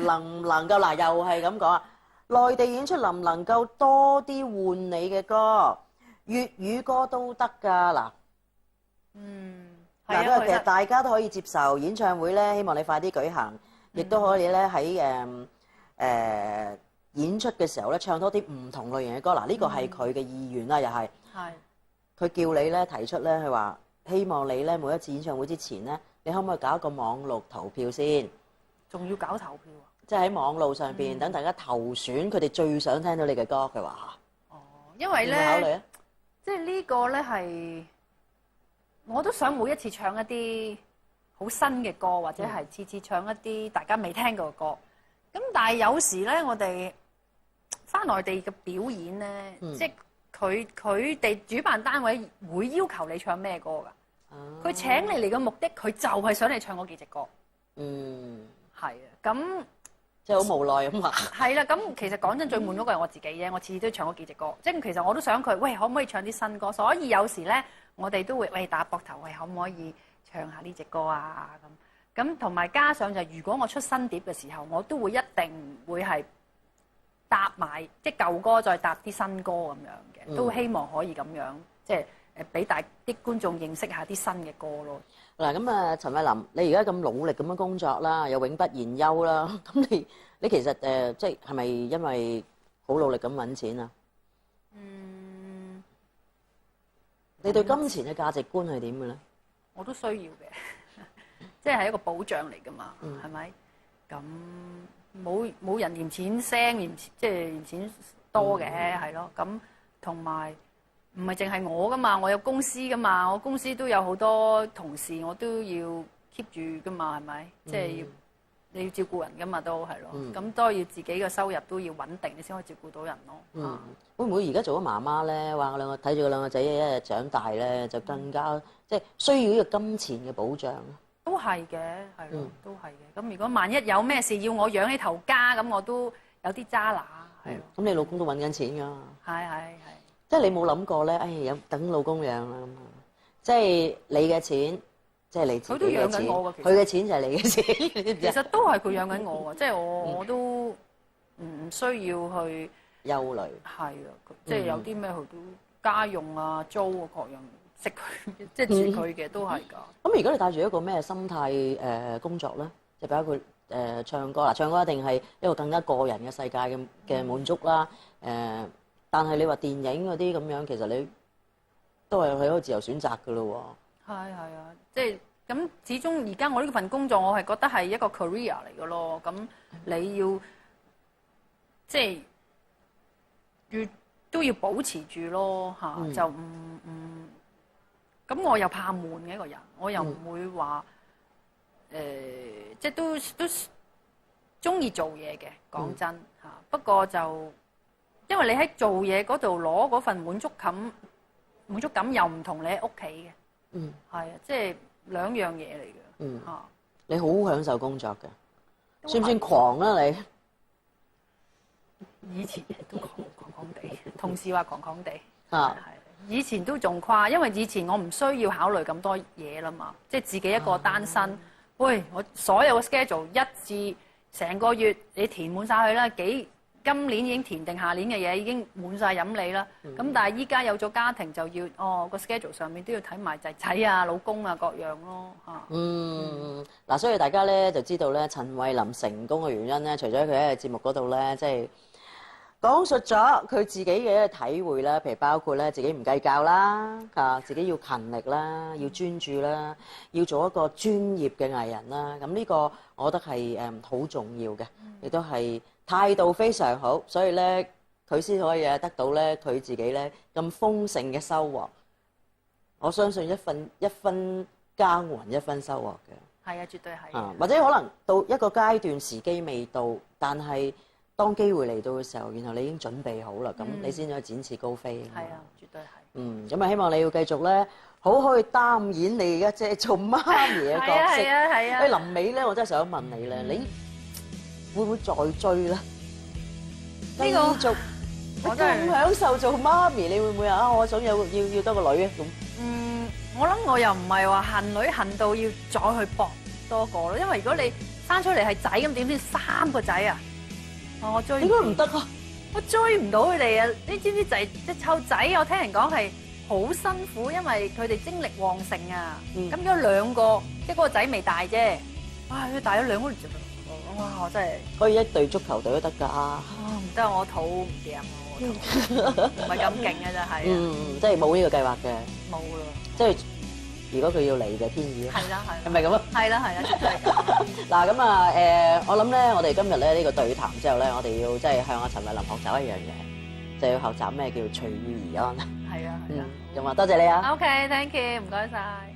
能唔能夠嗱？又係咁講啊，內地演出能唔能夠多啲換你嘅歌，粵語歌都得㗎嗱。嗱，因為其實大家都可以接受演唱會咧，希望你快啲舉行，亦都可以咧喺演出嘅時候咧唱多啲唔同類型嘅歌。嗱，呢個係佢嘅意願啦，又係。係。佢叫你咧提出咧，佢話希望你咧每一次演唱會之前咧，你可唔可以搞一個網絡投票先？仲要搞投票啊？即係喺網路上邊等大家投選佢哋最想聽到你嘅歌。佢話因為咧，考慮啊，即係呢個咧係我都想每一次唱一啲好新嘅歌，或者係次次唱一啲大家未聽過嘅歌。咁但係有時咧，我哋返內地嘅表演咧，即係。佢哋主辦單位會要求你唱咩歌㗎？佢請你嚟嘅目的，佢就係想你唱嗰幾隻歌。係啊，咁即係好無奈咁話。係啦，咁其實講真，最悶嗰個係我自己啫。我次次都唱嗰幾隻歌，即係其實我都想佢，喂，可唔可以唱啲新歌？所以有時咧，我哋都會喂打膊頭，喂，可唔可以唱下呢隻歌啊？咁同埋加上就，如果我出新碟嘅時候，我都會一定會係搭埋即係舊歌，再搭啲新歌咁樣。都希望可以咁樣，即係俾大啲觀眾認識下啲新嘅歌咯。嗱，咁啊，陳慧琳，你而家咁努力咁樣工作啦，又永不言休啦，咁你其實即係係咪因為好努力咁揾錢啊？你對金錢嘅價值觀係點嘅咧？我都需要嘅，即係一個保障嚟㗎嘛，係咪？咁冇人嫌錢腥，即係嫌錢多嘅，係咯，咁。同埋唔係淨係我噶嘛，我有公司噶嘛，我公司都有好多同事，我都要 keep 住噶嘛，係咪？即係你要照顧人噶嘛，都係咯。咁都要自己嘅收入都要穩定，你先可以照顧到人咯。會唔會而家做咗媽媽咧？話我兩個睇住個兩個仔一日長大咧，就更加即係需要呢個金錢嘅保障咧？都係嘅，係咯，都係嘅。咁如果萬一有咩事要我養起頭家，咁我都有啲揸拿。係，咁你老公都揾緊錢㗎。係，即係你冇諗過咧，有等老公養啦咁啊！即係你嘅錢，即係你自己嘅錢。佢都養緊我㗎，其實。佢嘅錢就係你嘅錢。其實都係佢養緊我㗎，即係我都唔需要去憂慮。係啊，即係有啲咩佢都家用啊、租啊各樣識佢，即係住佢嘅都係㗎。咁如果你帶住一個咩心態工作咧，就包括唱歌嗱，唱歌一定係一個更加個人嘅世界嘅滿足啦。但係你話電影嗰啲咁樣，其實你都係可以自由選擇㗎咯喎。係啊，即係咁始終而家我呢份工作，我係覺得係一個 career 嚟嘅咯。咁你要即係都要保持住咯嚇，就唔咁我又怕悶嘅一個人，我又唔會話即係都中意做嘢嘅。講真嚇，不過就因為你喺做嘢嗰度攞嗰份滿足感又唔同你喺屋企嘅。係啊，即係兩樣嘢嚟嘅嚇。你好享受工作嘅，算唔算狂啦你？以前都狂地，同事話狂地啊，係以前都仲誇，因為以前我唔需要考慮咁多嘢啦嘛，即係自己一個單身。喂，我所有嘅 schedule 一至成個月你填滿晒佢啦，今年已經填定下年嘅嘢已經滿晒飲你啦。咁但係依家有咗家庭就要個 schedule 上面都要睇埋仔仔啊、老公啊各樣咯嚇。嗱，所以大家咧就知道咧，陳慧琳成功嘅原因咧，除咗佢喺節目嗰度咧，即係講述咗佢自己嘅一個體會啦，譬如包括咧自己唔計較啦，自己要勤力啦，要專注啦，要做一個專業嘅藝人啦。咁呢個我覺得係好重要嘅，亦都係態度非常好，所以咧佢先可以得到咧佢自己咧咁豐盛嘅收穫。我相信一分耕耘一分收穫嘅。係啊，絕對係。或者可能到一個階段時機未到，但係當機會嚟到嘅時候，然後你已經準備好啦，咁你先可以展翅高飛。係啊，絕對係。咁啊希望你要繼續咧，好好去擔演你嘅即係做媽咪嘅角色。係啊。臨尾咧，我真係想問你咧，你會唔會再追咧？繼續，我真係咁享受做媽咪，你會唔會我想要多個女啊咁？我諗我又唔係話恨女恨到要再去搏多個咯，因為如果你生出嚟係仔咁點先3個仔啊？我追應該唔得啊！我追唔到佢哋啊！你知唔知即湊仔？我聽人講係好辛苦，因為佢哋精力旺盛啊。咁如果2個，即係嗰個仔未大啫。哇！佢大咗2個，哇！我真係可以一隊足球隊都得㗎。唔得，我肚唔掂啊！我肚唔係咁勁嘅真係。即係冇呢個計劃嘅。冇啦。即係如果佢要嚟嘅天意。係啦，係咪咁啊？係啦，絕對係咁。嗱咁我諗咧，我哋今日咧呢個對談之後咧，我哋要即係向阿陳慧琳學習一樣嘢，就要學習咩叫隨遇而安。係啊。咁啊，多謝你啊。OK，thank you，唔該晒。